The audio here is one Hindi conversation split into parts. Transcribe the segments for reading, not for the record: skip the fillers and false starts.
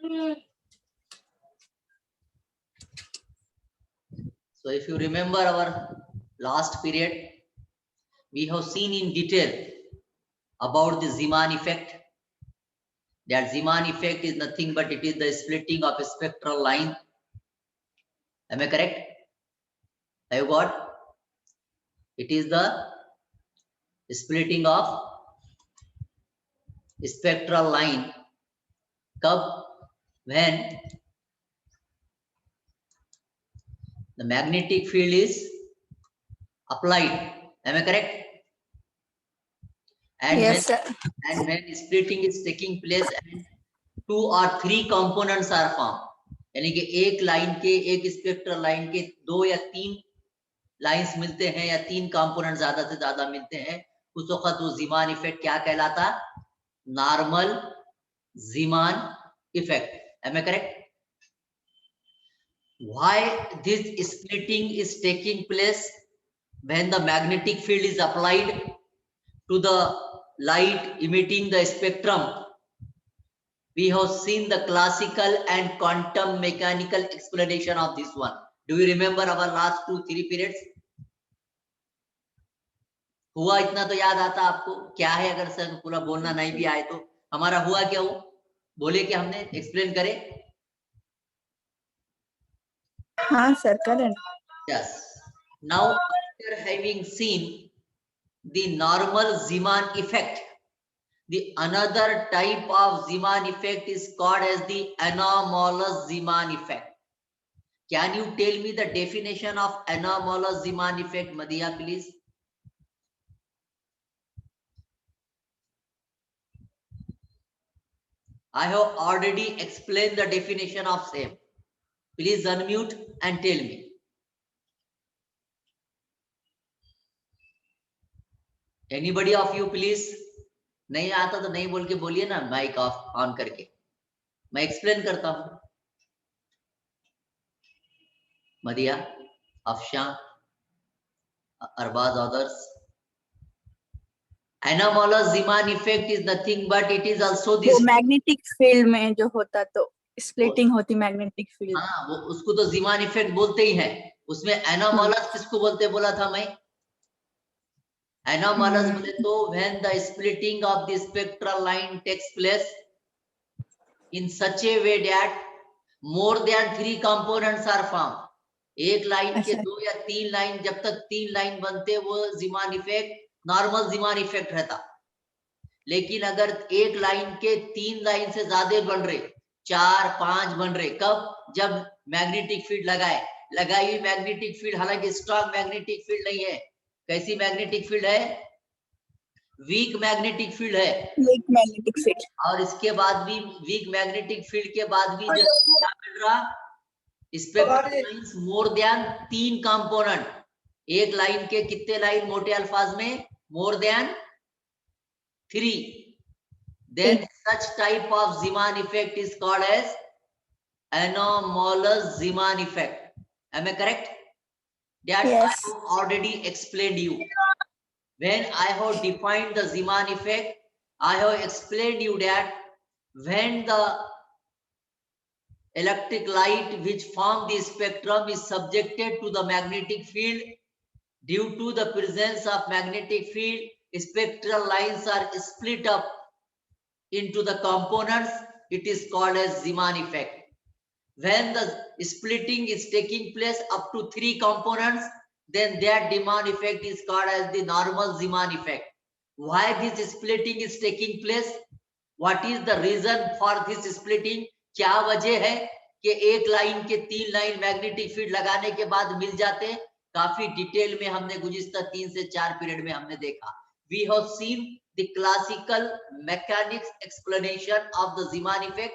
So if you remember our last period, we have seen in detail about the Zeeman effect. That Zeeman effect is nothing but it is the splitting of a spectral line. Am I correct? Have you got? It is the splitting of spectral line. Kab? When the magnetic field is applied. Am I correct? And Yes, sir. when splitting is taking place and 2 or 3 components are formed, यानी कि एक लाइन के एक स्पेक्ट्रल लाइन के 2 या 3 लाइंस मिलते हैं या 3 कंपोनेंट ज्यादा से ज्यादा मिलते हैं, उस वक्त वो ज़ीमान इफेक्ट क्या कहलाता? Normal Zeeman effect. Am I correct? Why this splitting is taking place when the magnetic field is applied to the light emitting the spectrum? We have seen the classical and quantum mechanical explanation of this one. Do you remember our last 2-3 periods? हुआ इतना तो याद आता आपको? क्या है अगर सर पूरा बोलना नहीं भी आए तो? हमारा हुआ क्या? हो बोले कि हमने एक्सप्लेन करे? हाँ सर, करें. Yes. Now after having seen the normal Zeeman effect, the another type of Zeeman effect is called as the anomalous Zeeman effect. Can you tell me the definition of anomalous Zeeman effect, Madhya, please? I have already explained the definition of same. Please unmute and tell me. Anybody of you, please? नहीं आता तो नहीं बोल के बोलिए ना, माइक ऑफ ऑन करके. मैं एक्सप्लेन करता हूं. Madiya, Afsha, Arbaz, others. Anomalous Zeeman effect is nothing but it is also वो this. मैग्नेटिक फील्ड में जो होता तो स्प्लिटिंग होती मैग्नेटिक फील्ड. हाँ, वो उसको तो Zeeman effect बोलते ही हैं. उसमें anomalous किसको बोलते बोला था मैं? Anomalous बोले तो when the splitting of the spectral line takes place in such a way that more than 3 components are formed. एक लाइन के 2 या 3 लाइन, जब तक 3 लाइन बनते वो Zeeman effect, normal Zeeman effect रहता. लेकिन अगर एक लाइन के 3 लाइन से ज्यादा बन रहे, 4-5 बन रहे, कब? जब मैग्नेटिक फील्ड लगाई हुई मैग्नेटिक फील्ड, हालांकि स्ट्रॉन्ग मैग्नेटिक फील्ड नहीं है. कैसी मैग्नेटिक फील्ड है? वीक मैग्नेटिक फील्ड है. Week magnetic field. और इसके बाद भी वीक मैग्नेटिक फील्ड के बाद भी क्या मिल रहा? Spectral lines more than 3 component. एक लाइन के कितने लाइन मोटे अल्फाज में? More than 3. Then such type of Zeeman effect is called as anomalous Zeeman effect. Am I correct? That Yes. I have already explained you. When I have defined the Zeeman effect, I have explained you that when the electric light which form the spectrum is subjected to the magnetic field, due to the presence of magnetic field, spectral lines are split up into the components. It is called as Zeeman effect. When the splitting is taking place up to 3 components, then that Zeeman effect is called as the normal Zeeman effect. Why this splitting is taking place? What is the reason for this splitting? क्या वजह है कि एक लाइन के 3 लाइन मैग्नेटिक फील्ड लगाने के बाद मिल जाते? काफी डिटेल में हमने गुज़िश्ता 3 से 4 पीरियड में हमने देखा. We have seen the classical mechanics explanation of the Zeeman effect.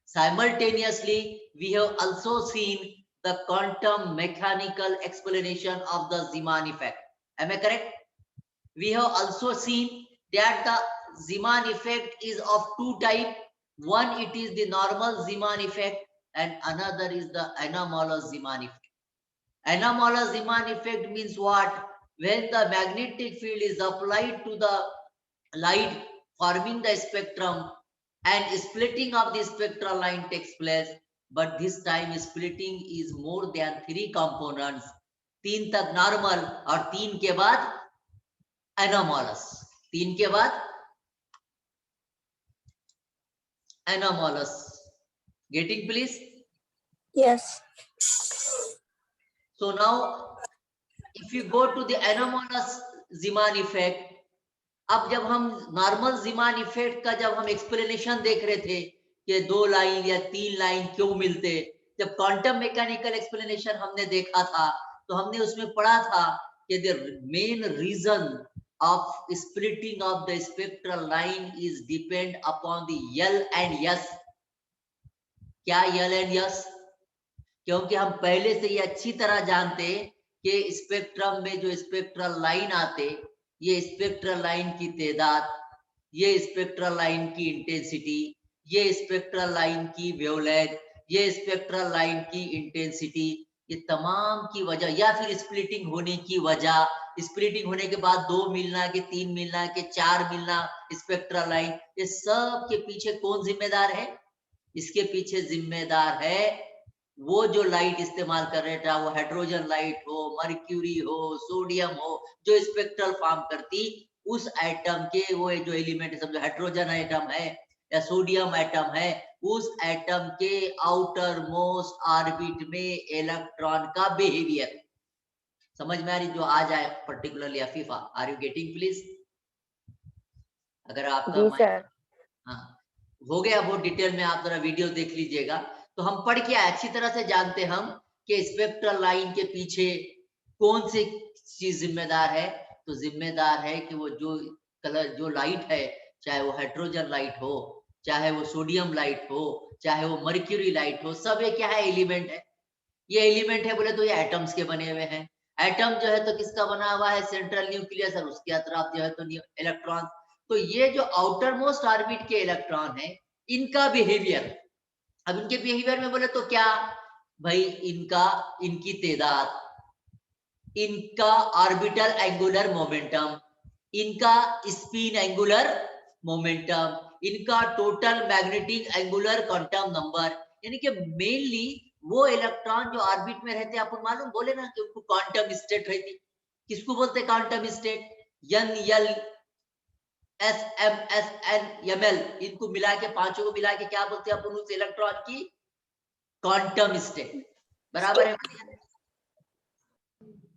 Simultaneously, we have also seen the quantum mechanical explanation of the Zeeman effect. Am I correct? We have also seen that the Zeeman effect is of 2 types. One, it is the normal Zeeman effect, and another is the anomalous Zeeman effect. Anomalous Zeeman effect means what? When the magnetic field is applied to the light forming the spectrum, and splitting of the spectral line takes place, but this time splitting is more than 3 components. 3 तक नॉर्मल और 3 के बाद एनोमोलस, 3 के बाद anomalous. Getting please? Yes. So now if you go to the anomalous Zeeman effect, अब जब हम नॉर्मल Zeeman इफेक्ट का जब हम एक्सप्लेनेशन देख रहे थे कि 2 लाइन या 3 लाइन क्यों मिलते, जब क्वांटम मैकेनिकल एक्सप्लेनेशन हमने देखा था तो हमने उसमें पढ़ा था कि the main reason of splitting of the spectral line is depend upon the L and S. क्या यल एंड यस? क्योंकि हम पहले से ही अच्छी तरह जानते कि स्पेक्ट्रम में जो स्पेक्ट्रल लाइन आते, ये स्पेक्ट्रल लाइन की तादाद, ये स्पेक्ट्रल लाइन की इंटेंसिटी, ये स्पेक्ट्रल लाइन की वेवलेंथ, ये स्पेक्ट्रल लाइन की इंटेंसिटी, ये तमाम की वजह या फिर स्प्लिटिंग होने की वजह, स्प्लिटिंग होने के बाद 2 मिलना के 3 मिलना के 4 मिलना स्पेक्ट्रल लाइन, ये सब के पीछे कौन जिम्मेदार है? इसके पीछे जिम्मेदार है वो जो लाइट इस्तेमाल कर रहे थे, वो हाइड्रोजन लाइट हो, मर्क्यूरी हो, सोडियम हो, जो स्पेक्ट्रल फॉर्म करती, उस एटम के वो जो एलिमेंट समझो हाइड्रोजन एटम है या सोडियम एटम है, उस एटम के आउटर मोस्ट ऑर्बिट में इलेक्ट्रॉन का बिहेवियर समझ में आ रही? जो आ जाए particularly Afifa, are you getting please? अगर आपका माइंड हाँ हो गया बहुत डिटेल में, आप जरा वीडियो देख लीजिएगा. तो हम पढ़ के अच्छी तरह से जानते हम कि स्पेक्ट्रल लाइन के पीछे कौन सी चीज जिम्मेदार है. तो जिम्मेदार है कि वो जो कलर जो लाइट है, चाहे वो हाइड्रोजन लाइट हो, चाहे वो सोडियम लाइट हो, चाहे वो मर्क्यूरी लाइट हो, सब ये क्या है? एलिमेंट है. ये एलिमेंट है बोले तो ये एटम्स के बने हुए हैं. एटम जो है तो किसका बना हुआ है? सेंट्रल न्यूक्लियस, और उसके अतराफ जो है तो इलेक्ट्रॉन. तो ये जो आउटर मोस्ट ऑर्बिट के इलेक्ट्रॉन है, इनका बिहेवियर, अब इनके बिहेवियर में बोले तो क्या भाई? इनकी तादाद, इनका ऑर्बिटल एंगुलर मोमेंटम, इनका स्पिन एंगुलर मोमेंटम, इनका total magnetic angular quantum number, यानी कि मेनली वो इलेक्ट्रॉन जो ऑर्बिट में रहते हैं, आपको मालूम बोले ना कि उनको क्वांटम स्टेट रहती. किसको बोलते हैं quantum state? N L S M S N M L, इनको मिला के पांचों को मिला के क्या बोलते हैं अपन उस इलेक्ट्रॉन की? Quantum state. बराबर है?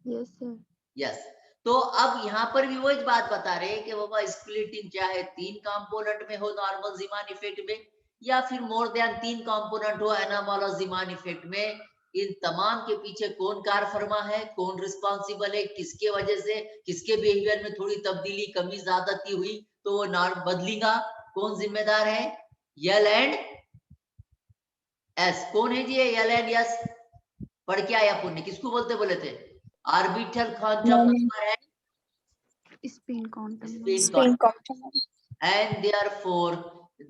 Yes sir. यस. तो अब यहाँ पर भी वही बात बता रहे हैं कि बाबा स्प्लिटिंग चाहे 3 कंपोनेंट में हो नॉर्मल ज़ीमान इफेक्ट में, या फिर मोर देन 3 कंपोनेंट हो एनामोलस ज़ीमान इफेक्ट में, इन तमाम के पीछे कौन कार फरमा है, कौन रिस्पॉन्सिबल है, किसके वजह से, किसके बिहेवियर में थोड़ी तब्दीली कमी ज्यादती हुई तो वो बदलेगा, कौन जिम्मेदार है? यल एंड एस. कौन है जी ये यल एंड एस? पढ़ के आया पुण्य, किसको बोलते बोले थे? ऑर्बिटल क्वांटम नंबर है spin quantum. Spin quantum. And therefore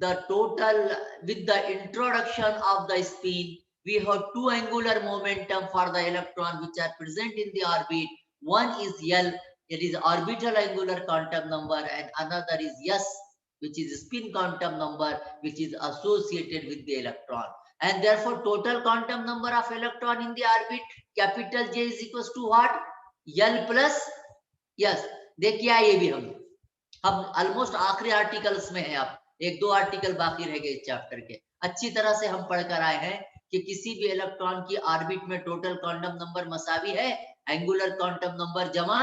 the total, with the introduction of the spin, we have 2 angular momentum for the electron which are present in the orbit. One is L, it is orbital angular quantum number, and another is S, which is spin quantum number, which is associated with the electron. And therefore total quantum number of electron in the orbit, capital J is equals to what? L plus S. देखिए ये भी हम ऑलमोस्ट आखिरी आर्टिकल्स में है. अब 1-2 आर्टिकल बाकी रह गए इस चैप्टर के. अच्छी तरह से हम पढ़कर आए हैं कि किसी भी इलेक्ट्रॉन की ऑर्बिट में टोटल क्वांटम नंबर मसावी है एंगुलर क्वांटम नंबर जमा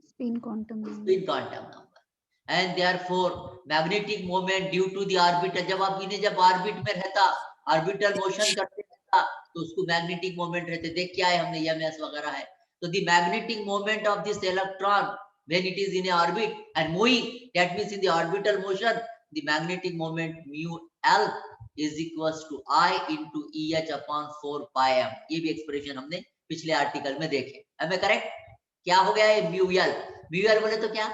spin quantum number. And therefore magnetic moment due to the orbital, जब आप इन्हें जब ऑर्बिट में रहता, ऑर्बिटल मोशन करते रहता, तो उसको मैग्नेटिक मोमेंट रहते. देख क्या है हमने एमएस वगैरह है. तो the magnetic moment of this electron when it is in a orbit and moving, that means in the orbital motion, the magnetic moment mu L is equals to I into EH upon 4 pi m. ये भी एक्सप्रेशन हमने पिछले आर्टिकल में देखे. हमें करेक्ट क्या हो गया है? Mu L. म्यू एल बोले तो क्या?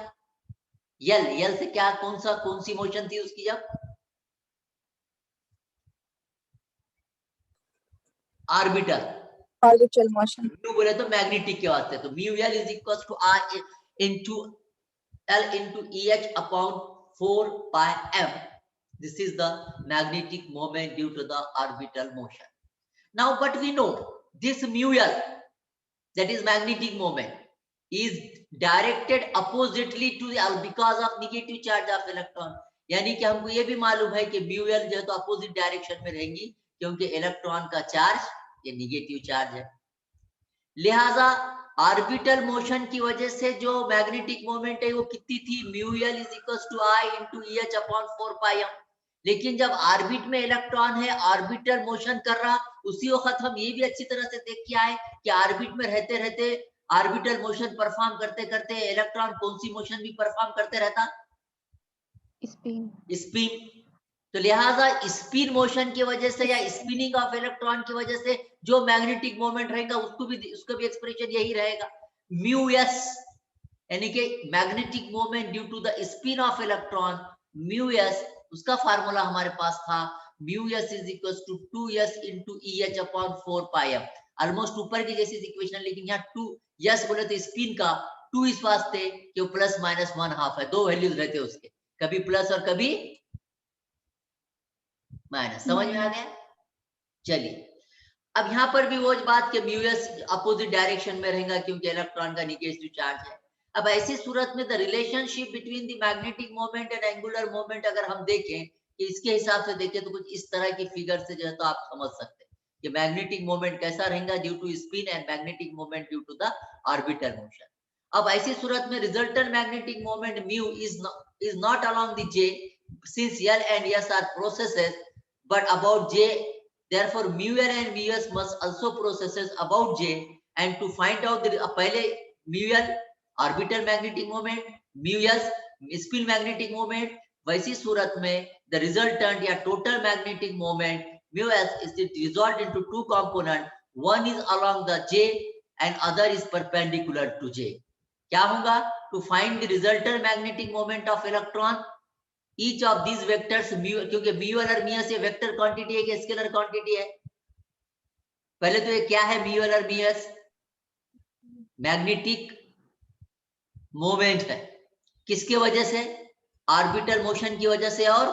एल से क्या कौन सी मोशन थी उसकी? जब ऑर्बिटल मोशन. म्यू बोले तो मैग्नेटिक के वास्ते, तो mu L is equal to I into L into EH upon 4 pi m. This is the magnetic moment due to the orbital motion. Now, but we know this mu L, that is magnetic moment, is directed oppositely to the because of negative charge of electron. यानी कि हमको ये भी मालूम है कि mu L जो है तो अपोजिट डायरेक्शन में रहेंगी क्योंकि इलेक्ट्रॉन का चार्ज ये निगेटिव चार्ज है। लिहाजा ऑर्बिटल मोशन की वजह से जो मैग्नेटिक मोमेंट है वो कितनी थी, mu L is equals to I into EH upon 4 pi m। लेकिन जब ऑर्बिट में इलेक्ट्रॉन है, ऑर्बिटल मोशन कर रहा, उसी वक्त हम ये भी अच्छी तरह से देख के आए कि ऑर्बिट में रहते रहते ऑर्बिटल मोशन परफॉर्म करते करते इलेक्ट्रॉन कौन सी मोशन भी परफॉर्म करते रहता, स्पिन। तो लिहाजा स्पिन मोशन की वजह से या स्पिनिंग ऑफ इलेक्ट्रॉन की वजह से जो मैग्नेटिक मोमेंट रहेगा उसका भी एक्सप्रेशन यही रहेगा, म्यू एस, यानी कि magnetic moment due to the spin of electron, mu S, उसका फार्मूला हमारे पास था mu S is equal to 2s into EH upon 4 pi m। Almost ऊपर की जैसी इक्वेशन, लेकिन यहाँ 2s बोले तो स्पिन का 2 इस वास्ते कि वो प्लस माइनस 1/2 है, दो वैल्यूज रहते हैं उसके, कभी प्लस और कभी माइनस। समझ में आ गया? चलिए, अब यहाँ पर भी वो बात कि म्यू एस अपोजिट डायरेक्शन में रहेगा क्योंकि इलेक्ट्रॉन का निगेटिव चार्ज है। अब ऐसी सूरत में the relationship between the magnetic moment and angular moment अगर हम देखें कि इसके हिसाब से देखें तो कुछ इस तरह की फिगर से जो है तो आप समझ सकते हैं कि मैग्नेटिक मोमेंट कैसा रहेगा due to spin and magnetic moment due to the orbital motion. अब ऐसी सूरत में resultant magnetic moment mu is not along the J since L and S are processes but about J, therefore mu L and mu S must also processes about J, and to find out the पहले mu L orbital magnetic moment, mu S spin magnetic moment, वैसी सूरत में द रिजल्टेंट या total magnetic moment mu S is resolved into two component, one is along the J and other is perpendicular to J। क्या होगा? To find the resultant magnetic moment of electron, each of these vectors mu, क्योंकि mu L और mu S ये वेक्टर क्वांटिटी है कि स्केलर क्वांटिटी है? पहले तो ये क्या है mu L और mu S? मैग्नेटिक मोमेंट है। किसके वजह से? ऑर्बिटल मोशन की वजह से और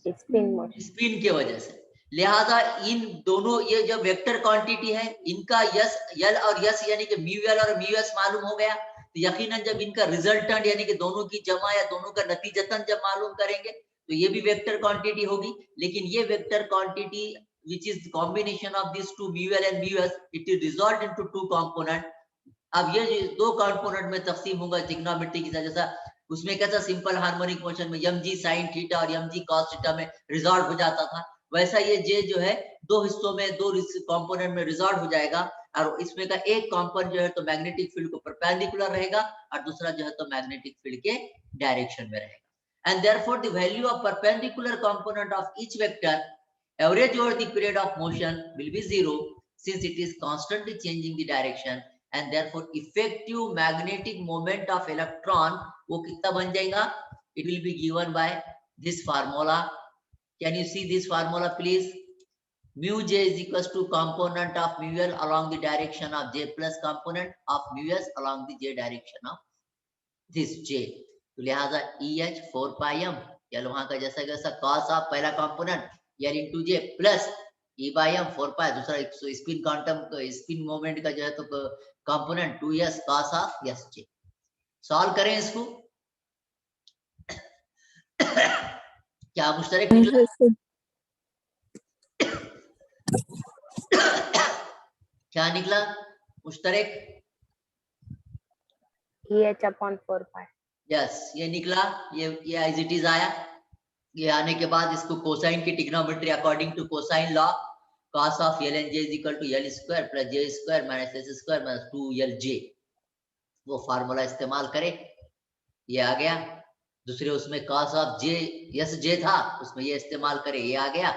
स्पिन की वजह से। लिहाजा इन दोनों ये जो वेक्टर क्वांटिटी है इनका यस यल और यस यानी कि म्यू एल और म्यू एस मालूम हो गया, तो यकीनन जब इनका रिजल्टेंट यानी कि दोनों की जमा या दोनों का नतीजतन जब मालूम करेंगे तो ये भी वेक्टर क्वांटिटी होगी। लेकिन ये vector quantity which is combination of these two mu L and mu S, it is resolved into two component। अब ये दो कंपोनेंट में तकसीम होगा ट्रिग्नोमेट्री की जैसा उसमें कैसा सिंपल हार्मोनिक मोशन में mg sin थीटा और mg cos थीटा में रिजॉल्व हो जाता था, वैसा ये जे जो है दो हिस्सों में दो कंपोनेंट में रिजॉल्व हो जाएगा और इसमें का एक कंपोनेंट जो है तो मैग्नेटिक फील्ड को परपेंडिकुलर रहेगा और दूसरा जो है तो मैग्नेटिक फील्ड के डायरेक्शन में रहेगा। And therefore the value of perpendicular component of each vector average over the period of motion will be 0 since it is constantly changing the direction, and therefore effective magnetic moment of electron वो कितना बन जाएगा? It will be given by this formula। Can you see this formula please? Mu J is equals to component of mu L along the direction of J plus component of mu S along the J direction of this J। तो लिहाजा EH 4 pi m, चलो वहां का जैसा कैसा cos ऑफ पहला component L into J plus E by M 4 pi, दूसरा स्पिन क्वांटम स्पिन मोमेंट का जो है तो component 2s cos of SJ। Solve करें इसको। क्या मुश्तरक निकला? क्या निकला मुश्तरक? EH upon 4 pi। यस, ये निकला, ये एज इट इज आया। ये आने के बाद इसको कोसाइन की trigonometry according to cosine law cos of L and J is equal to L square plus J square minus S square minus 2LJ, वो फार्मूला इस्तेमाल करें, ये आ गया। दूसरे उसमें cos of J yes J था उसमें ये इस्तेमाल करें, ये आ गया।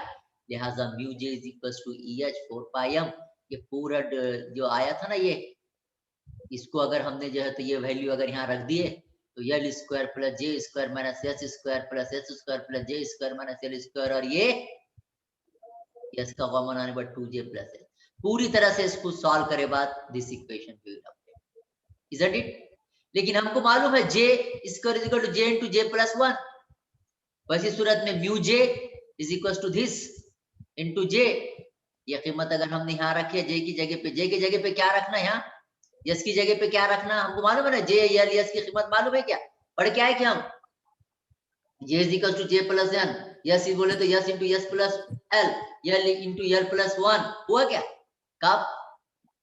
लिहाजा mu J is equal to EH 4 pi m। ये पूरा जो आया था ना ये, इसको अगर हमने जो है तो ये वैल्यू अगर यहाँ रख दिए तो L square plus J square minus S square plus S square plus J square minus L square और ये S का कॉमन आने पर 2J प्लस S, पूरी तरह से इसको सॉल्व करे बाद this equation will update, isn't it? लेकिन हमको मालूम है J equal to J into J plus 1। वैसी सूरत में mu J is equal to this into J। ये कीमत अगर हमने यहाँ रखी है J की जगह पे, J की जगह पे क्या रखना है, यहाँ यस की जगह पे क्या रखना, हमको मालूम है ना, J यल यस की कीमत मालूम है क्या, पढ़ क्या है कि हम J is equal to J plus n, S बोले तो S into S plus L, L into L plus 1 हुआ क्या। कब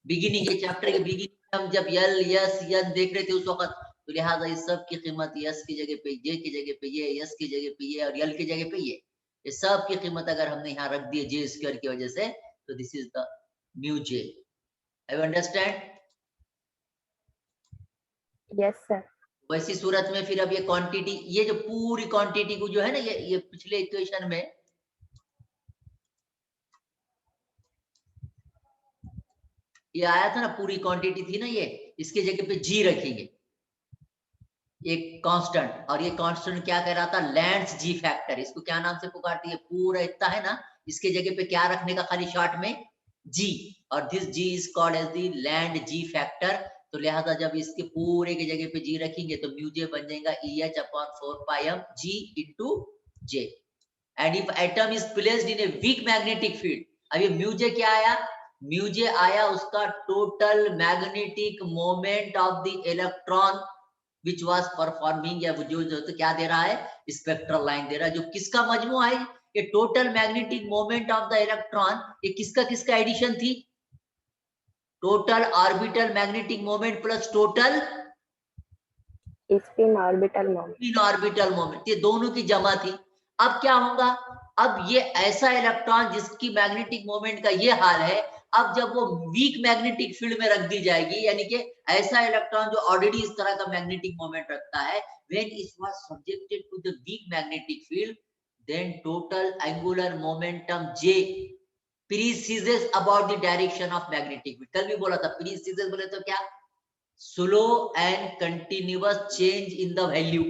बिगिनिंग, ये चैप्टर के बिगिनिंग हम जब यल यस यन देख रहे थे उस वक्त, तो लिहाजा इस सब की कीमत यस की जगह पे, J की जगह पे ये, यस की जगह पे ये और यल की जगह पे ये सब की कीमत अगर हमने यहाँ रख दी J स्क्वायर की वजह से, तो this is the mu J। Have understand? Yes, sir. वैसी सूरत में फिर अब ये क्वांटिटी, ये जो पूरी क्वांटिटी को जो है ना, ये पिछले इक्वेशन में ये आया था ना, पूरी क्वांटिटी थी ना, ये इसके जगह पे G रखेंगे, एक कांस्टेंट, और ये कांस्टेंट क्या कह रहा था, लैंड्स G फैक्टर, इसको क्या नाम से पुकारती है, पूरा इतना है ना, इसके जगह पे क्या रखने का, खाली शॉर्ट में G, और this G is called as the Lande G factor. तो लिहाजा जब इसके पूरे की जगह पे G रखेंगे तो म्यू J बन जाएगा EH upon 4 pi m G into J। And if atom is placed in a week magnetic field, अब ये म्यू J क्या आया, म्यू J आया उसका total magnetic moment of the electron which was performing, या जो तो क्या दे रहा है, स्पेक्ट्रल लाइन दे रहा है, जो किसका मजमुआ है, ये total magnetic moment of the electron, ये किसका एडिशन थी, total orbital magnetic moment plus total Spin orbital moment. Spin orbital moment, ये दोनों की जमा थी। अब क्या होगा, अब ये ऐसा इलेक्ट्रॉन जिसकी मैग्नेटिक मोमेंट का ये हाल है, अब जब वो वीक मैग्नेटिक फील्ड में रख दी जाएगी, यानी कि ऐसा इलेक्ट्रॉन जो ऑलरेडी इस तरह का मैग्नेटिक मोमेंट रखता है, when it was subjected to the weak magnetic field, then total angular momentum J precesses about the direction of magnetic field. कल भी बोला था, प्रीसीजेस बोले तो क्या, slow and continuous change in the value.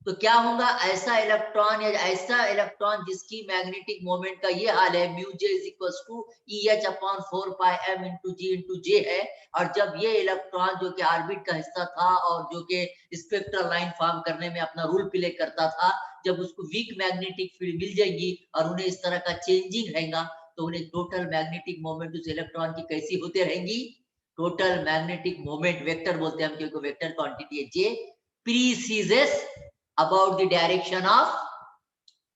तो क्या होगा, ऐसा इलेक्ट्रॉन या ऐसा इलेक्ट्रॉन जिसकी मैग्नेटिक मोमेंट का ये हाल है, mu J is equal to EH upon 4 pi m into G into J है, और जब ये इलेक्ट्रॉन जो कि ऑर्बिट का हिस्सा था और जो कि स्पेक्ट्रल लाइन फॉर्म करने में अपना रोल प्ले करता था, जब उसको वीक मैग्नेटिक फील्ड मिल जाएगी और उन्हें इस तरह का चेंजिंग रहेगा, तो उन्हें टोटल मैग्नेटिक मोमेंट उस इलेक्ट्रॉन की कैसी होते रहेंगी, टोटल मैग्नेटिक मोमेंट, वेक्टर बोलते हैं हम, क्योंकि वेक्टर क्वांटिटी है J, precesses about the direction of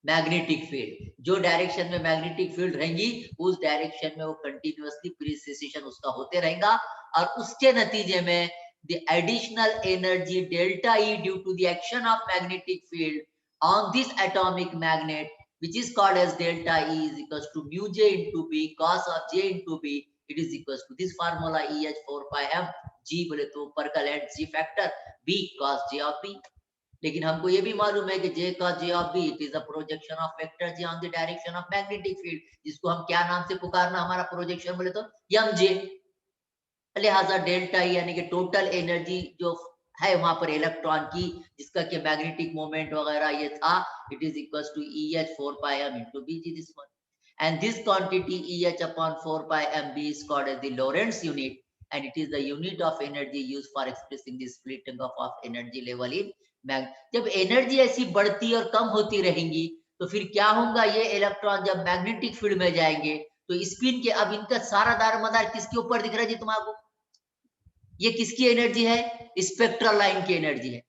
magnetic field, जो डायरेक्शन में मैग्नेटिक फील्ड रहेंगी उस डायरेक्शन में वो कंटिन्यूअसली प्रीसेशन उसका होते रहेगा, और उसके नतीजे में the additional energy delta E due to the action of magnetic field on this atomic magnet which is called as delta E is equals to mu J into B cos of J into B, it is equals to this formula EH 4 pi m G बोले तो ऊपर का land G factor, B cos J of B। लेकिन हमको ये भी मालूम है कि J cos J of B it is a projection of vector J on the direction of magnetic field, जिसको हम क्या नाम से पुकारना, हमारा प्रोजेक्शन बोले तो mj। लिहाजा डेल्टा E यानी कि टोटल एनर्जी जो है वहां पर इलेक्ट्रॉन की, जिसका कि मैग्नेटिक मोमेंट वगैरह ये था, it is equals to EH 4 pi m into Bg, this one, and this quantity EH upon 4 pi m B is called as the Lorentz unit, and it is the unit of energy used for expressing the splitting of energy level in mag। जब एनर्जी ऐसी बढ़ती और कम होती रहेंगी तो फिर क्या होगा, ये इलेक्ट्रॉन जब मैग्नेटिक फील्ड में जाएंगे तो स्पिन के, अब इनका सारा दारोमदार किसके ऊपर दिख रहा है जी तुम्हारा, ये किसकी एनर्जी है, स्पेक्ट्रल लाइन की एनर्जी है,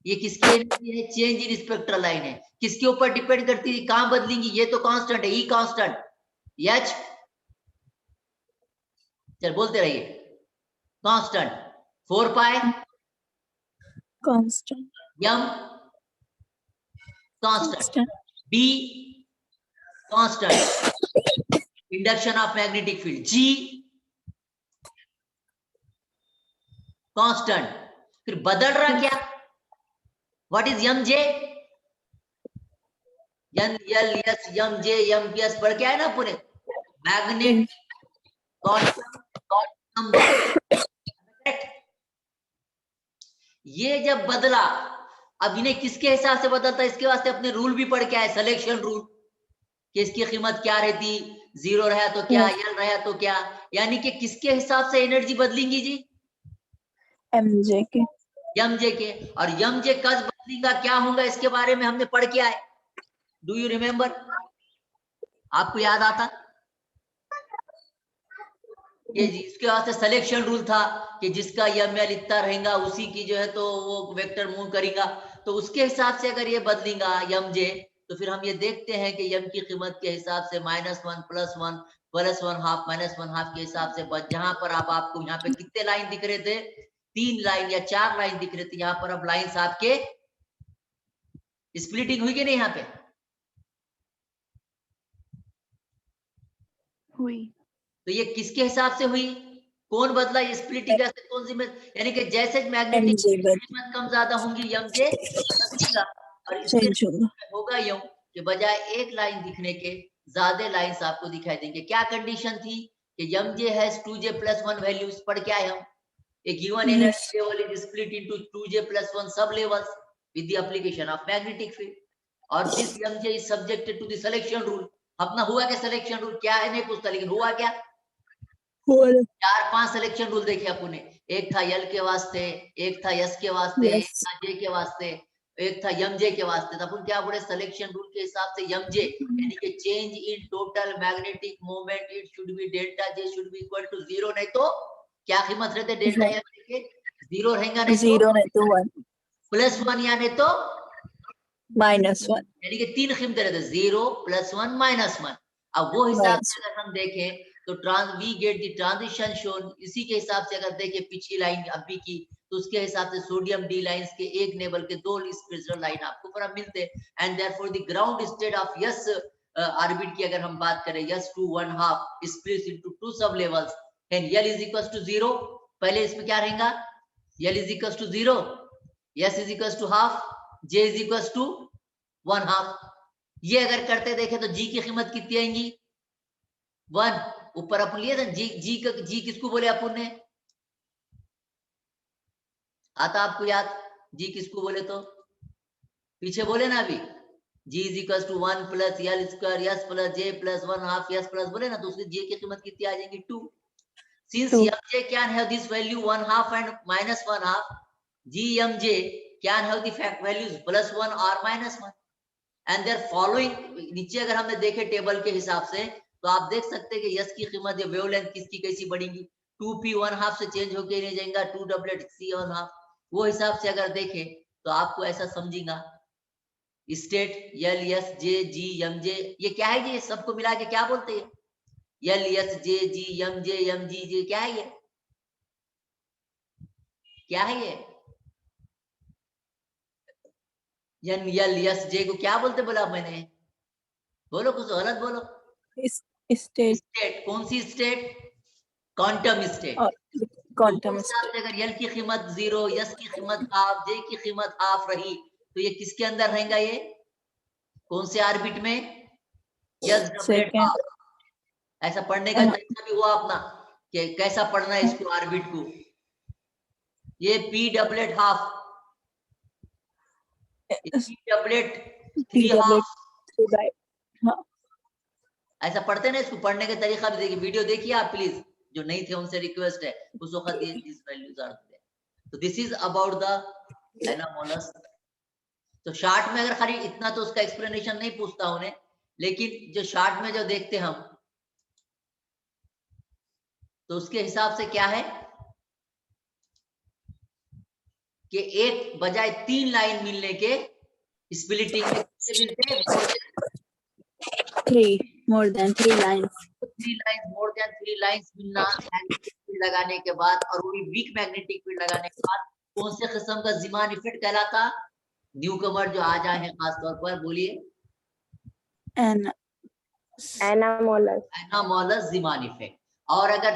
ये किसकी एनर्जी है, चेंज इन स्पेक्ट्रल लाइन है, किसके ऊपर डिपेंड करती है, कहां बदलेंगी, ये तो कांस्टेंट है, ई कांस्टेंट H, चल बोलते रहिए, constant 4 pi constant m constant B constant, induction of magnetic field G constant, फिर बदल रहा क्या, what is mj, n l s mj ms बढ़ के आए ना पूरे, मैग्नेट नंबर, ये जब बदला, अब इन्हें किसके हिसाब से बदलता है, इसके वास्ते अपने रूल भी पढ़ के आए, सिलेक्शन रूल, कि इसकी कीमत क्या रहती, 0 रहा तो क्या, l रहा तो क्या, यानी कि किसके हिसाब से एनर्जी बदलेंगी जी, mj के, यम जे के, और यम जे कस बदलेगा क्या होगा इसके बारे में हमने पढ़ के आए। Do you remember? आपको याद आता? ये इसके वास्ते सिलेक्शन रूल था कि जिसका यम एल इतना रहेगा उसी की जो है तो वो वेक्टर मूव करेगा। तो उसके हिसाब से अगर ये बदलेगा यम जे, तो फिर हम ये देखते हैं कि यम की कीमत के हिसाब से -1 +1 +1/2 -1/2 के हिसाब से जहां पर आपको यहाँ पे कितने लाइन दिख रहे थे, 3 लाइन या 4 लाइन दिख रहे थे, यहाँ पर अब लाइन्स आपके स्प्लिटिंग हुई कि नहीं यहाँ पे? हुई। तो ये किसके हिसाब से हुई? कौन बदला ये स्प्लिटिंग? कौन सी यानी कि जैसे मैग्नेटिक कीमत कम ज्यादा होंगी यम जे बदलेगा, और इसके होगा यूं कि बजाय एक लाइन दिखने के ज्यादा लाइंस आपको दिखाई देंगे। क्या कंडीशन थी कि यम जे हैज 2j + 1 वैल्यूज। पढ़ के आए हम, a given energy level is split into 2j + 1 sub levels with the application of magnetic field, और this mj is subjected to the selection rule। अपना हुआ क्या सिलेक्शन रूल? क्या है नहीं पूछता, लेकिन हुआ क्या? 4-5 सिलेक्शन रूल देखे अपने। एक था यल के वास्ते, एक था यस के वास्ते, एक था जे के वास्ते, एक था यम जे के वास्ते। तो अपन क्या बोले? सिलेक्शन रूल के हिसाब से यम जे यानी कि change in total magnetic moment it should be delta J should be equal to 0, नहीं तो क्या कीमत रहते डेल्टा यम जे के? 0 रहेगा, नहीं तो 1 +1 या नहीं तो -1, यानी कि 3 कीमतें रहते, 0 +1 -1। अब वो हिसाब से अगर हम देखें तो we get the transition shown. इसी के हिसाब से अगर देखें पिछली लाइन अभी की, तो उसके हिसाब से सोडियम डी लाइंस के एक नेबल के 2 स्पेशल लाइन आपको पर मिलते हैं। And therefore the ground state of yes orbit की अगर हम बात करें, yes to 1/2 splits into 2 sub levels and L is equals to 0। पहले इसमें क्या रहेगा? L is equals to 0, S is equals to half, J is equals to 1/2। ये अगर करते देखें तो जी की कीमत कितनी आएंगी? 1। ऊपर अपन लिए थे जी किसको बोले अपन ने? आता आपको याद? जी किसको बोले? तो पीछे बोले ना अभी, g is equal to 1 + L square S + J + 1/2 S plus बोले ना, तो उसकी जे की कीमत कितनी आ जाएगी? 2। Since M J can have this value 1/2 and -1/2, G M J can have the fact values +1 और -1 एंड देयर फॉलोइंग। नीचे अगर हमने देखे टेबल के हिसाब से, तो आप देख सकते हैं कि यस की कीमत या वेवलेंथ किसकी कैसी बढ़ेगी? 2p 1/2 से चेंज होके नहीं जाएगा 2 c 1/2। वो हिसाब से अगर देखें तो आपको ऐसा समझेगा स्टेट यल यस जे जी यम जे, ये क्या है? ये सबको मिला के क्या बोलते हैं? यल यस जे जी यम जी जे, क्या है ये? क्या है ये? यल यस जे को क्या बोलते बोला मैंने? बोलो, कुछ गलत बोलो। स्टेट। कौन सी state? Quantum state. Quantum state. अगर यल की कीमत 0, यस की कीमत हाफ, जे की कीमत हाफ रही, तो ये किसके अंदर रहेगा? ये कौन से ऑर्बिट में? Yes doublet half. ऐसा पढ़ने का तरीका भी हुआ अपना कि कैसा पढ़ना है इसको ऑर्बिट को। ये P doublet half, P doublet 3/2, ऐसा पढ़ते ना। इसको पढ़ने का तरीका भी देखिए, वीडियो देखिए आप प्लीज, जो नहीं थे उनसे रिक्वेस्ट है उस वक्त ये दिस वैल्यूज आर देयर। तो this is about the anomalous. तो शार्ट में अगर खाली इतना तो उसका एक्सप्लेनेशन नहीं पूछता उन्हें, लेकिन जो शार्ट में जो देखते हम, तो उसके हिसाब से क्या है कि एक बजाय 3 लाइन मिलने के स्प्लिटिंग में मिलते हैं more than 3 lines। 3 line, more than 3 lines मिलना मैग्नेटिक फील्ड लगाने के बाद, और वो भी वीक मैग्नेटिक फील्ड लगाने के बाद, कौन से किस्म का ज़ीमान इफेक्ट कहलाता? न्यूकमर जो आज आए हैं खास तौर पर, बोलिए। Anomalous Zeeman effect. और अगर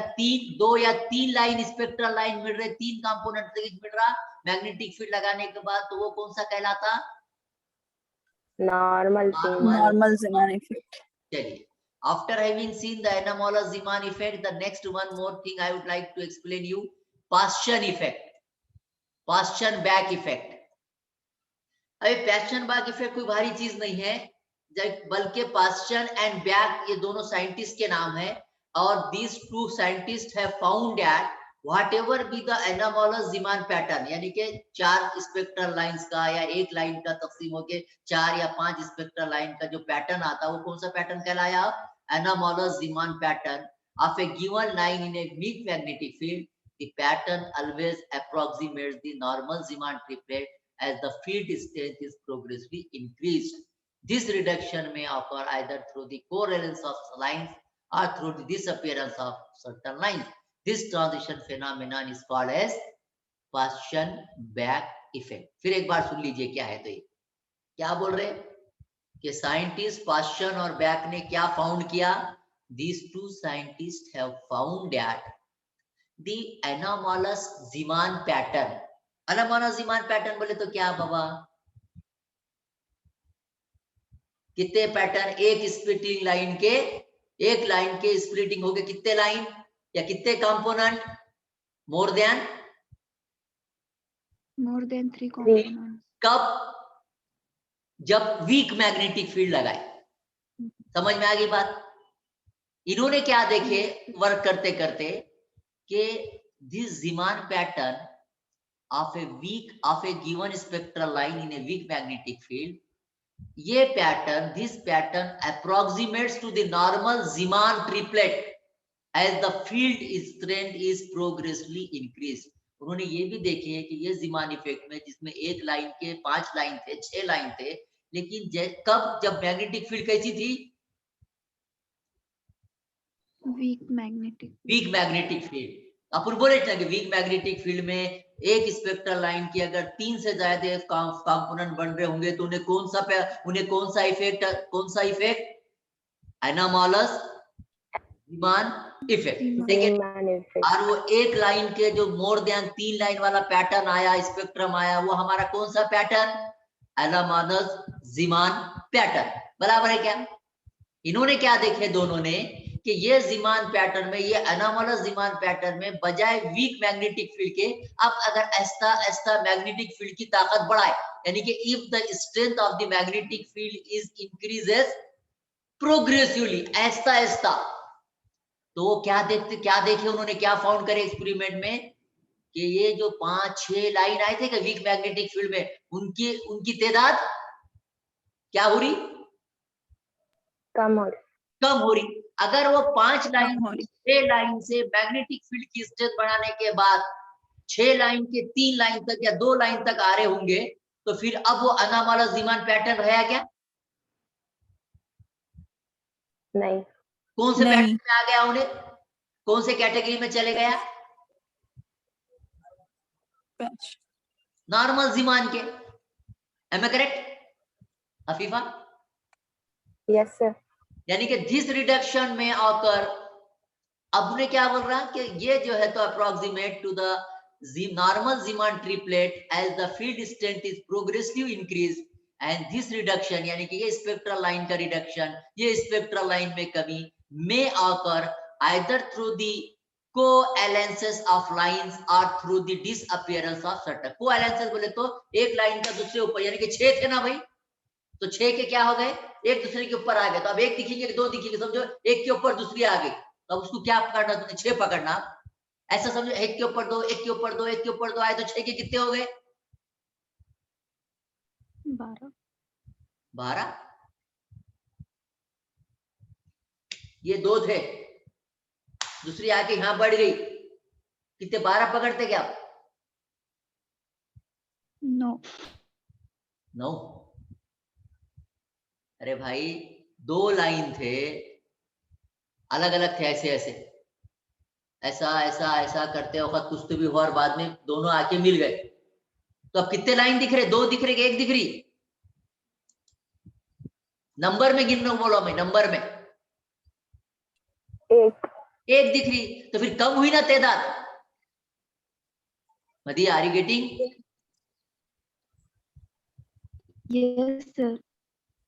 2 या 3 लाइन स्पेक्ट्रल लाइन मिल रहे, 3 कंपोनेंट मिल रहा मैग्नेटिक फील्ड लगाने के बाद, तो वो कौन सा कहलाता? Normal Zeeman effect. चलिए, after having seen the anomalous Zeeman effect, the next one more thing I would like to explain you, Paschen effect, Paschen back effect। अभी Paschen back effect कोई भारी चीज नहीं है, बल्कि Paschen and Back ये दोनों साइंटिस्ट के नाम है, और these two scientists have found that whatever be the anomalous Zeeman pattern, यानी कि 4 स्पेक्ट्रल लाइंस का या एक लाइन का तकसीम होके 4 या 5 स्पेक्ट्रल लाइन का जो पैटर्न आता है वो कौन सा पैटर्न कहलाया? Anomalous Zeeman pattern of a given line in a weak magnetic field. The pattern always approximates the normal Zeeman triplet as the field strength is progressively increased. This reduction may occur either through the correlation of lines or through the disappearance of certain lines. This transition phenomenon is called as Paschen back effect. फिर एक बार सुन लीजिए क्या है। तो ये क्या बोल रहे कि साइंटिस्ट पाशन और बैक ने क्या फाउंड किया? These two scientists have found that the anomalous Zeeman pattern, anomalous Zeeman pattern बोले तो क्या बाबा? कितने पैटर्न एक स्प्लिटिंग लाइन के, एक लाइन के स्प्लिटिंग हो गए कितने लाइन या कितने कंपोनेंट? More than 3 components. कब? जब वीक मैग्नेटिक फील्ड लगाए। समझ में आ गई बात? इन्होंने क्या देखे वर्क करते करते कि this Zeeman pattern of a given spectral line in a weak magnetic field, ये pattern, this pattern approximates to the normal Zeeman triplet as the field strength is progressively increased. उन्होंने ये भी देखे कि ये Zeeman इफेक्ट में जिसमें एक लाइन के 5 लाइन थे, 6 लाइन थे, लेकिन कब? जब मैग्नेटिक फील्ड कैसी थी? Week magnetic field. अपन बोले थे कि वीक मैग्नेटिक फील्ड में एक स्पेक्ट्रल लाइन की अगर 3 से ज्यादा कंपोनेंट बन रहे होंगे तो उन्हें कौन सा इफेक्ट? एनामॉलस Zeeman effect. देखिए, और वो एक लाइन के जो मोर देन 3 लाइन वाला पैटर्न आया, स्पेक्ट्रम आया, वो हमारा कौन सा पैटर्न? एनामॉलस Zeeman pattern. बराबर है क्या? इन्होंने क्या देखे दोनों ने कि ये Zeeman पैटर्न में, ये एनामॉलस Zeeman पैटर्न में बजाय वीक मैग्नेटिक फील्ड के अब अगर ऐसा मैग्नेटिक फील्ड की ताकत बढ़ाए, यानी कि if the strength of the magnetic field is increases progressively, ऐसा तो वो क्या देखे उन्होंने, क्या फाउंड करे एक्सपेरिमेंट में कि ये जो 5-6 लाइन आए थे कि वीक मैग्नेटिक फील्ड में, उनकी तादाद क्या हो रही? कम हो रही। अगर वो 5 लाइन 6 लाइन से मैग्नेटिक फील्ड की स्ट्रेंथ बढ़ाने के बाद 6 लाइन के 3 लाइन तक या 2 लाइन तक आ रहे होंगे, तो फिर अब वो एनामॉलस Zeeman पैटर्न रहा क्या? नहीं। कौन से पैटर्न में आ गया? उन्हें कौन से कैटेगरी में चले गया? नॉर्मल Zeeman के। Am I correct Afifa? Yes sir. यानी कि दिस रिडक्शन में आकर अब ने क्या बोल रहा है कि ये जो है तो approximate to the normal Zeeman triplet as the field strength is progressively increase, and this reduction यानी कि ये स्पेक्ट्रल लाइन का रिडक्शन, ये स्पेक्ट्रल लाइन में कमी में आकर either through the coalescence of lines और through the disappearance of certain. Coalescence बोले तो एक लाइन का दूसरे ऊपर, यानी कि 6 थे ना भाई, तो 6 के क्या हो गए? एक दूसरे के ऊपर आ गए। तो अब एक दिखेंगे कि 2 दिखेंगे, समझो एक के ऊपर दूसरी आ गई, तो अब उसको क्या पकड़ना? तुमने 6 पकड़ना। ऐसा समझो, एक के ऊपर 2, एक के ऊपर 2, एक के ऊपर 2 आए तो 6 के कितने हो गए? 12। ये 2 थे, दूसरी आके यहां बढ़ गई, कितने? 12 पकड़ते क्या? 9। अरे भाई 2 लाइन थे, अलग अलग थे, ऐसा करते वक्त कुछ तो भी हुआ और बाद में दोनों आके मिल गए, तो अब कितने लाइन दिख रहे? 2 दिख रहे, 1 दिख रही? नंबर में गिन रहा हूं, बोलो मैं नंबर में। 1 दिख रही, तो फिर कम हुई ना तादाद? Madi are you getting? Yes sir.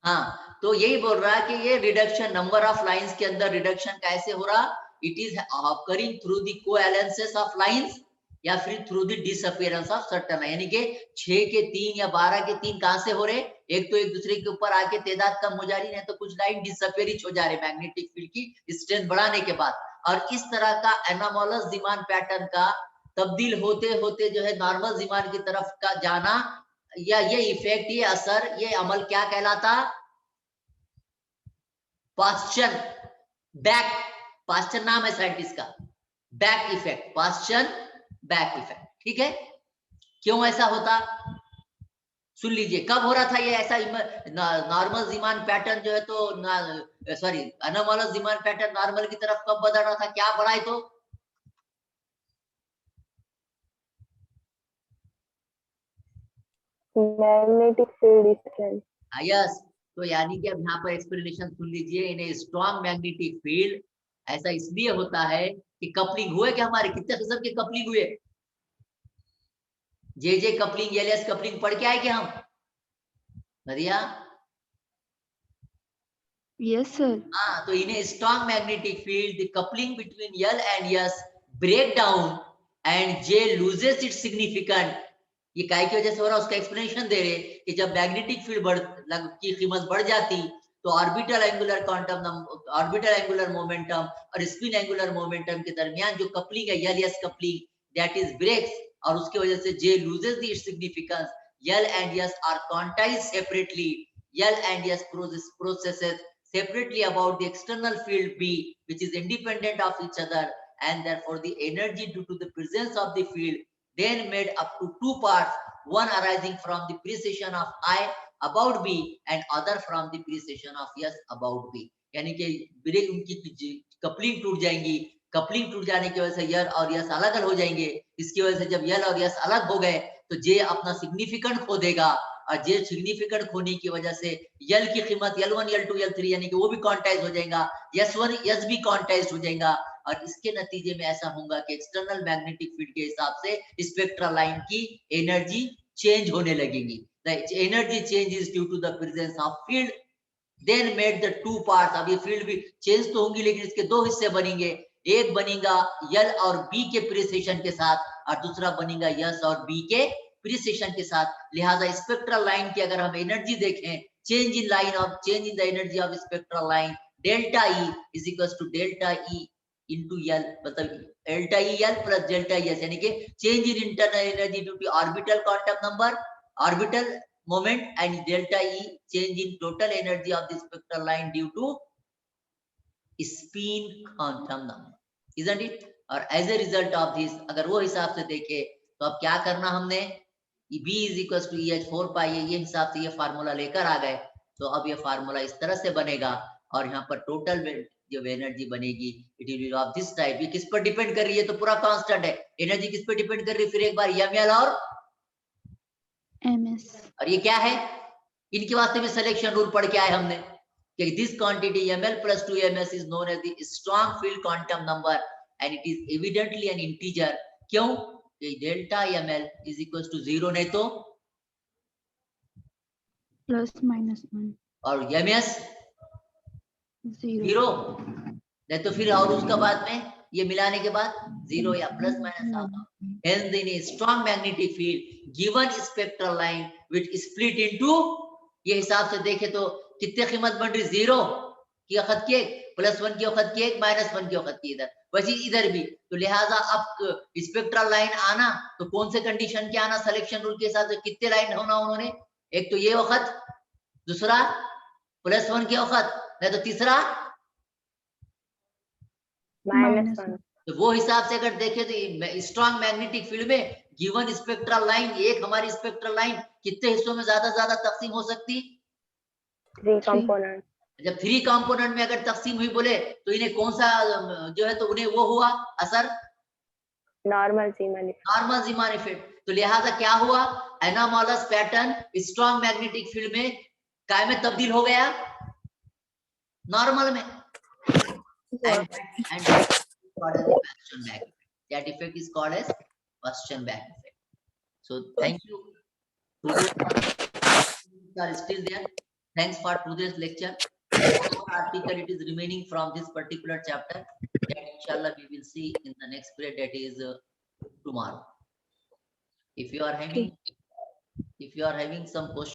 हाँ, तो यही बोल रहा है कि ये रिडक्शन नंबर ऑफ लाइंस के अंदर रिडक्शन कैसे हो रहा? It is occurring through the coalescence of lines, या फिर through the disappearance of certain, यानी कि 6 के 3 या 12 के 3 कहां से हो रहे, एक तो एक दूसरे के ऊपर आके तादाद कम हो जा रही है, तो कुछ लाइन डिसअपियर हो जा रहे मैग्नेटिक फील्ड की स्ट्रेंथ बढ़ाने के बाद। और इस तरह का एनोमलस जीमान पैटर्न का तब्दील होते होते जो है नॉर्मल जीमान की तरफ का जाना, या ये इफेक्ट, ये असर, ये अमल क्या कहलाता, पास्चन बैक, पास्चन नाम है साइंटिस्ट का, back effect, Paschen back effect. ठीक है, क्यों ऐसा होता सुन लीजिए। कब हो रहा था ये ऐसा, नॉर्मल जीमान पैटर्न जो है तो sorry anomalous Zeeman pattern normal की तरफ कब बदल रहा था, क्या बढ़ाए तो मैग्नेटिक फील्ड स्ट्रेंथ। यस, तो यानी कि अब यहाँ पर एक्सप्लेनेशन सुन लीजिए। इन स्ट्रॉन्ग मैग्नेटिक फील्ड ऐसा इसलिए होता है कि कपलिंग हुए, क्या हमारे कितने किस्म के कपलिंग हुए, जे कपलिंग, एलएस कपलिंग पढ़ के आए क्या हम नदिया? Yes, sir. हाँ, तो in strong magnetic field the coupling between L and S break down and J loses its significant. ये काय की वजह से हो रहा है उसका एक्सप्लेनेशन दे रहे कि जब मैग्नेटिक फील्ड की कीमत बढ़ जाती तो orbital angular quantum, orbital angular momentum और स्पिन एंगुलर मोमेंटम के दरमियान जो कपलिंग है, L S coupling, that is breaks, और उसकी वजह से J loses the significance, L and S are quantized separately, L and S precesses separately about the external field B, which is independent of each other, and therefore the energy due to the presence of the field then made up to two parts, one arising from the precession of I about B and other from the precession of S about B। यानी कि ब्रेक उनकी कपलिंग टूट जाएंगी, कपलिंग टूट जाने की वजह से यल और यस अलग अलग हो जाएंगे। इसकी वजह से जब यल और यस अलग हो गए तो जे अपना सिग्निफिकेंट खो देगा, और जे सिग्निफिकेंट खोने की वजह से यल की कीमत यल1 यल2 यल3 यानी कि वो भी क्वांटाइज हो जाएगा, S1 S भी क्वांटाइज हो जाएगा, और इसके नतीजे में ऐसा होगा कि एक्सटर्नल मैग्नेटिक फील्ड के हिसाब से स्पेक्ट्रल लाइन की एनर्जी चेंज होने लगेगी। The energy change is due to the presence of field then made the two parts. अब ये फील्ड भी चेंज तो होंगी लेकिन इसके दो हिस्से बनेंगे, एक बनेगा यल और बी के प्रिसेशन के साथ और दूसरा बनेगा यस और बी के प्रिसेशन के साथ। लिहाजा स्पेक्ट्रल लाइन की अगर हम एनर्जी देखें, change in line of change in the energy of spectral line delta E is equals to delta E into L, मतलब delta E L plus delta S, यानी कि change in internal energy due to orbital quantum number, orbital moment, and delta E change in total energy of the spectral line due to spin quantum number, isn't it? और as a result of this अगर वो हिसाब से देखे तो अब क्या करना हमने, B is equals to EH4 पाई, ये हिसाब से ये फार्मूला लेकर आ गए। तो अब ये फार्मूला इस तरह से बनेगा और यहाँ पर टोटल जो एनर्जी बनेगी it will be of this type. ये किस पर डिपेंड कर रही है, तो पूरा कांस्टेंट है, एनर्जी किस पर डिपेंड कर रही है, फिर एक बार ml और MS. और ये क्या है, इनके वास्ते भी सिलेक्शन रूल पढ़ के आए हमने कि this quantity ml plus 2ms is known as the strong field quantum number and it is evidently an integer। क्यों, कि delta ml is equals to 0 नहीं तो Plus minus 1. और ms 0. 0 नहीं तो फिर और उसका बाद में ये मिलाने के बाद 0 या प्लस माइनस आता। Hence in a strong magnetic field given spectral line which split into, ये हिसाब से देखे तो कितने कीमत बन रही, 0 की वक्त की एक, +1 की वक्त की एक, -1 की वक्त की इधर, वैसे इधर भी। तो लिहाजा अब स्पेक्ट्रल लाइन आना तो कौन से कंडीशन के आना, सिलेक्शन रूल के हिसाब से कितने लाइन होना उन्होंने, एक तो ये वक्त, दूसरा +1 के वक्त, नहीं तो तीसरा -1। तो वो हिसाब से अगर देखें तो स्ट्रॉन्ग मैग्नेटिक फील्ड में गिवन स्पेक्ट्रल लाइन, एक हमारी स्पेक्ट्रल लाइन कितने हिस्सों में ज्यादा तकसीम हो सकती, 3 कंपोनेंट। जब 3 कंपोनेंट में अगर तकसीम हुई बोले तो इन्हें कौन सा जो है तो उन्हें वो हुआ असर, नॉर्मल जीमान इफेक्ट। तो लिहाजा क्या हुआ, anomalous pattern strong magnetic field में काय में तब्दील हो गया, नॉर्मल में, and called as the Paschen back effect. That effect is called as Paschen back effect. So thank you. Students are still there. Thanks for today's lecture. Article it is remaining from this particular chapter. That inshallah we will see in the next period, that is tomorrow. If you are having some question